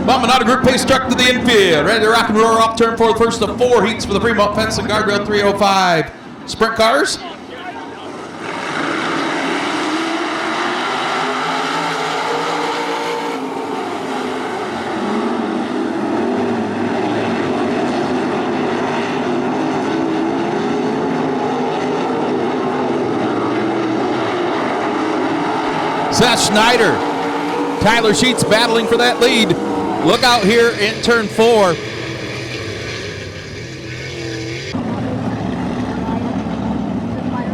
Bumping out of group pace truck to the infield. Ready to rock and roll off turn 4. First of 4 heats for the Fremont Fence and Guardrail 305 sprint cars. Seth Schneider, Tyler Sheets battling for that lead. Look out here in turn 4.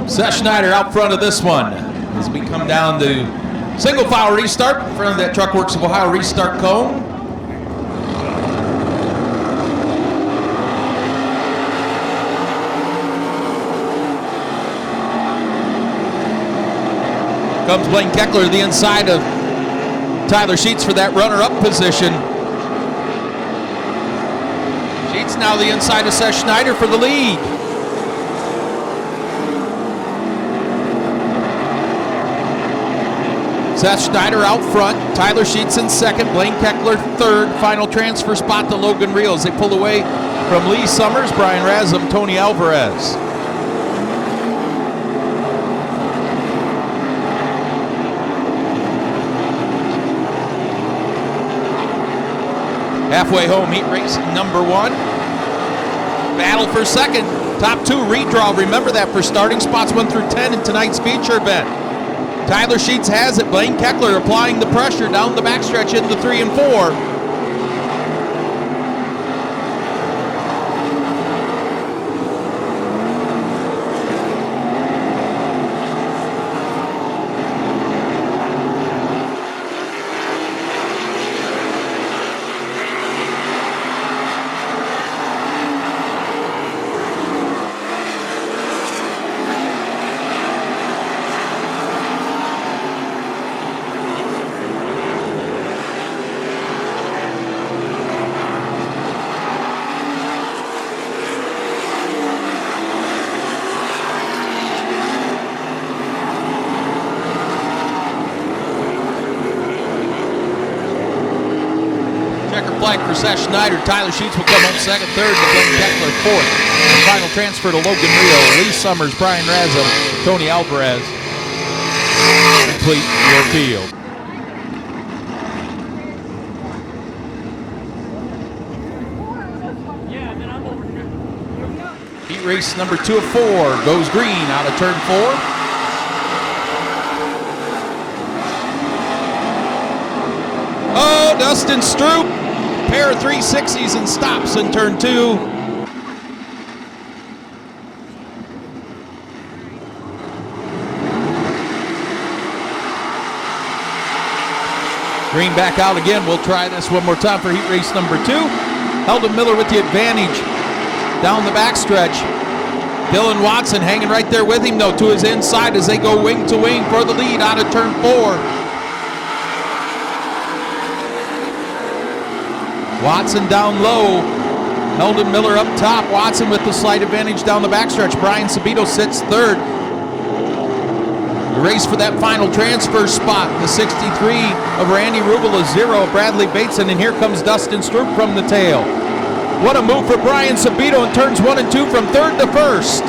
Seth Schneider out front of this one as we come down to single file restart in front of that Truck Works of Ohio restart cone. Comes Blaine Keckler to the inside of Tyler Sheets for that runner-up position. Sheets now the inside of Seth Schneider for the lead. Seth Schneider out front, Tyler Sheets in second, Blaine Keckler third. Final transfer spot to Logan Reel as they pull away from Lee Summers, Brian Razum, Tony Alvarez. Halfway home, heat race number 1. Battle for second. Top 2 redraw. Remember that for starting spots 1 through 10 in tonight's feature event. Tyler Sheets has it. Blaine Keckler applying the pressure down the backstretch into 3 and 4. Flag for Seth Schneider. Tyler Sheets will come home second, third to Blaine Keckler fourth. And final transfer to Logan Reel, Lee Summers, Brian Razum, Tony Alvarez. Complete your field. Heat race number 2 of 4 goes green out of turn 4. Oh, Dustin Stroop. Pair of 360s and stops in turn 2. Green back out again. We'll try this one more time for heat race number 2. Heldon Miller with the advantage down the backstretch. Dylan Watson hanging right there with him, though, to his inside as they go wing to wing for the lead out of turn 4. Watson down low, Heldon Miller up top. Watson with the slight advantage down the backstretch. Brian Sabito sits third. The race for that final transfer spot. The 63 of Randy Rubel, a 0 of Bradley Bateson, and here comes Dustin Stroop from the tail. What a move for Brian Sabito in turns 1 and 2 from third to first.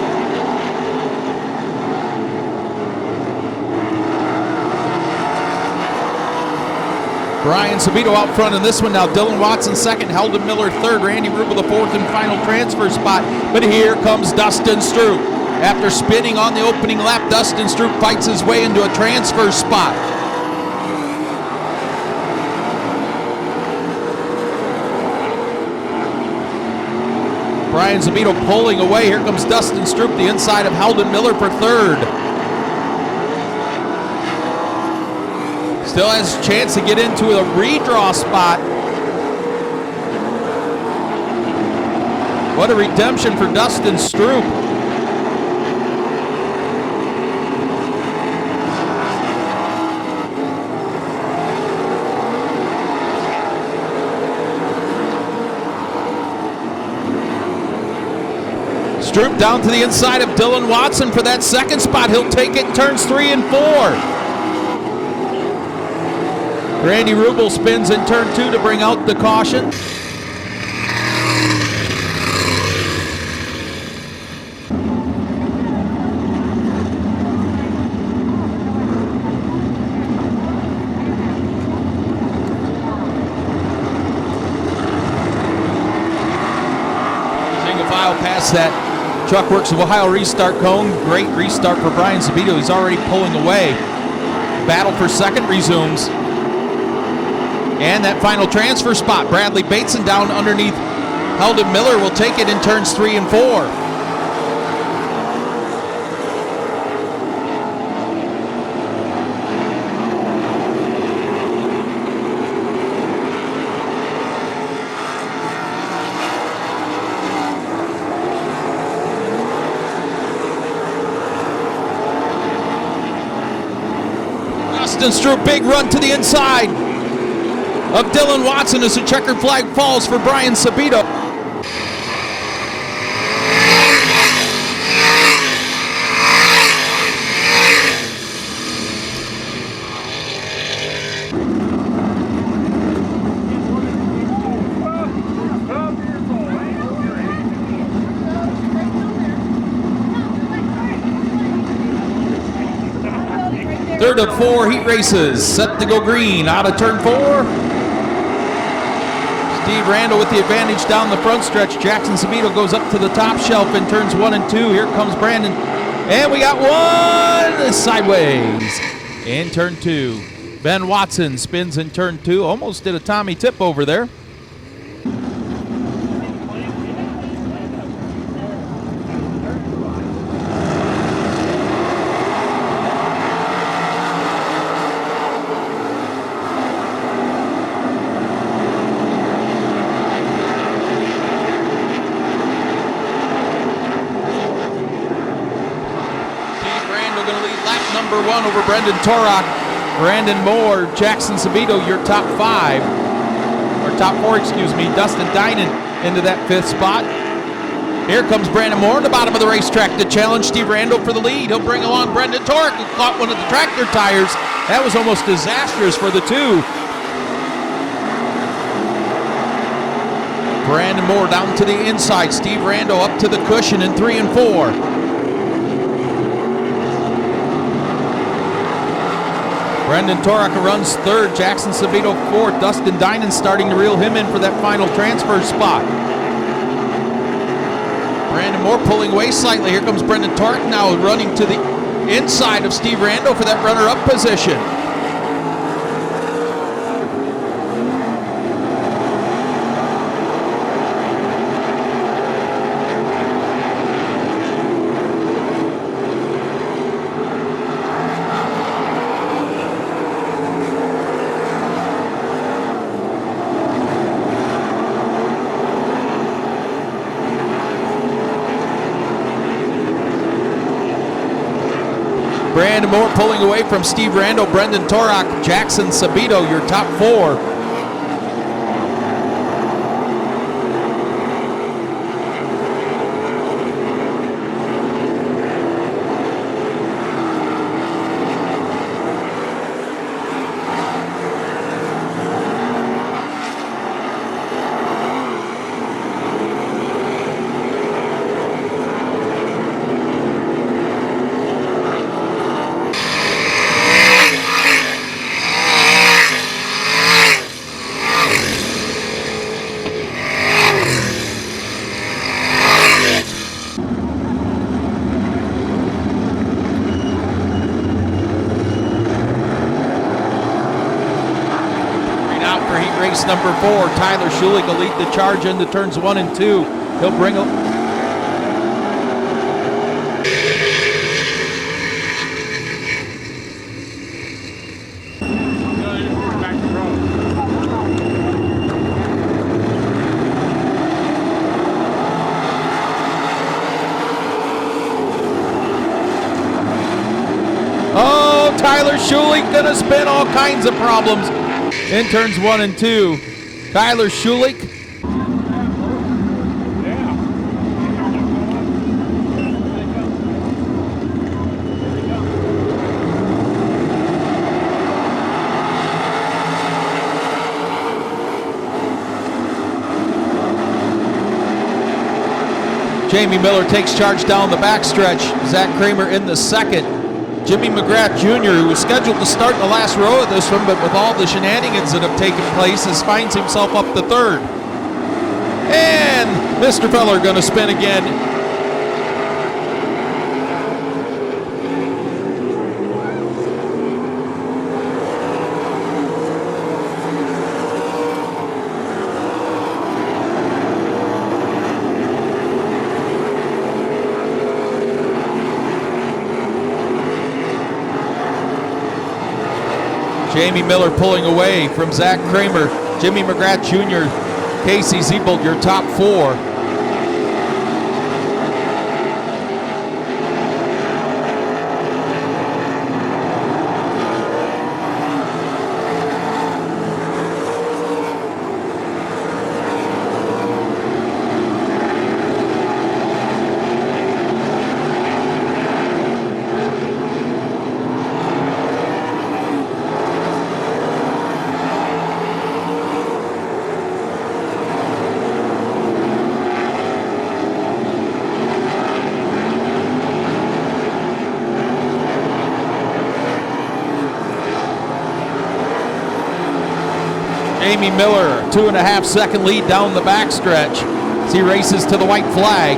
Brian Sabito out front in this one now. Dylan Watson second, Heldon Miller third, Randy Rubel the fourth and final transfer spot. But here comes Dustin Stroop. After spinning on the opening lap, Dustin Stroop fights his way into a transfer spot. Brian Sabito pulling away. Here comes Dustin Stroop, the inside of Heldon Miller for third. Still has a chance to get into a redraw spot. What a redemption for Dustin Stroop. Stroop down to the inside of Dylan Watson for that second spot. He'll take it in turns 3 and 4. Randy Rubel spins in turn 2 to bring out the caution. Single file past that Truck Works of Ohio restart cone. Great restart for Brian Sabito. He's already pulling away. Battle for second resumes. And that final transfer spot, Bradley Bateson down underneath Heldon Miller will take it in turns 3 and 4. Dustin Stroup, big run to the inside of Dylan Watson as the checkered flag falls for Brian Sabito. Third of 4 heat races set to go green out of turn 4. Steve Randall with the advantage down the front stretch. Jackson Sabito goes up to the top shelf in turns 1 and 2. Here comes Brandon. And we got one sideways in turn 2. Ben Watson spins in turn 2. Almost did a Tommy tip over there. Number 1 over Brendan Torok. Brandon Moore, Jackson Sabito, your top 5. Or top 4, excuse me. Dustin Dinan into that 5th spot. Here comes Brandon Moore at the bottom of the racetrack to challenge Steve Randall for the lead. He'll bring along Brendan Torok, who caught one of the tractor tires. That was almost disastrous for the 2. Brandon Moore down to the inside. Steve Randall up to the cushion in 3 and 4. Brendan Torok runs 3rd, Jackson Sabito 4th. Dustin Dinan starting to reel him in for that final transfer spot. Brandon Moore pulling away slightly. Here comes Brendan Torok now running to the inside of Steve Randall for that runner-up position. Brandon Moore pulling away from Steve Randall, Brendan Torok, Jackson Sabito, your top 4. Race number 4, Tyler Schulich will lead the charge into turns 1 and 2. He'll bring a Oh, Tyler Schulich gonna spin all kinds of problems in turns 1 and 2. Tyler Schulich. Jamie Miller takes charge down the backstretch. Zach Kramer in the second. Jimmy McGrath Jr., who was scheduled to start in the last row of this one, but with all the shenanigans that have taken place, finds himself up the third. And Mr. Feller going to spin again. Jamie Miller pulling away from Zach Kramer. Jimmy McGrath Jr., Casey Siebold, your top four. Jamie Miller, 2.5 second lead down the backstretch as he races to the white flag.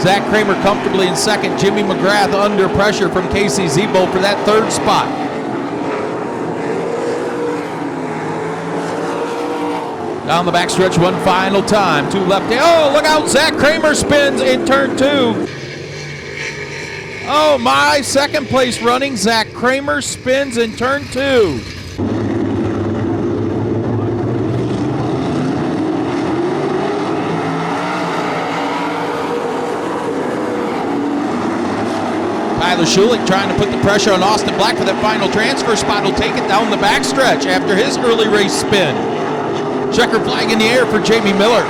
Zach Kramer comfortably in second. Jimmy McGrath under pressure from Casey Siebold for that third spot. Down the backstretch one final time. Two left. Oh, look out. Zach Kramer spins in turn two. Oh my, second place running. Zach Kramer spins in turn two. Tyler Schulich trying to put the pressure on Austin Black for that final transfer spot. Will take it down the backstretch after his early race spin. Checker flag in the air for Jamie Miller.